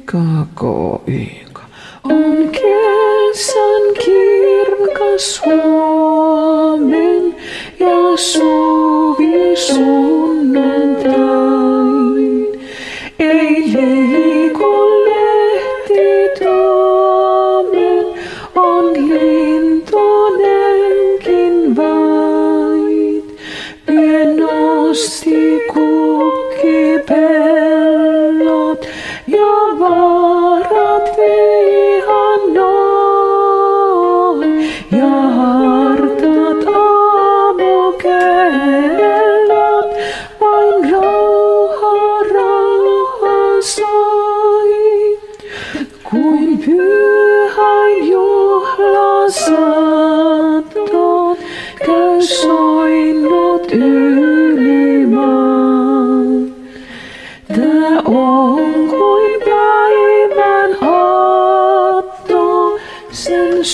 Ika on kesän kirkas huomen ja suvi sunnuntain. Ei liiku lehti tuomen, on lintonenkin vain. Pienosti kukkipellot ja vaarat vihannoi ja hartaat aamukellot vain rauha soi. Kuin pyhäin juhlasaaton käy soinnut yli maan. Tää on kuin päivän aatto sen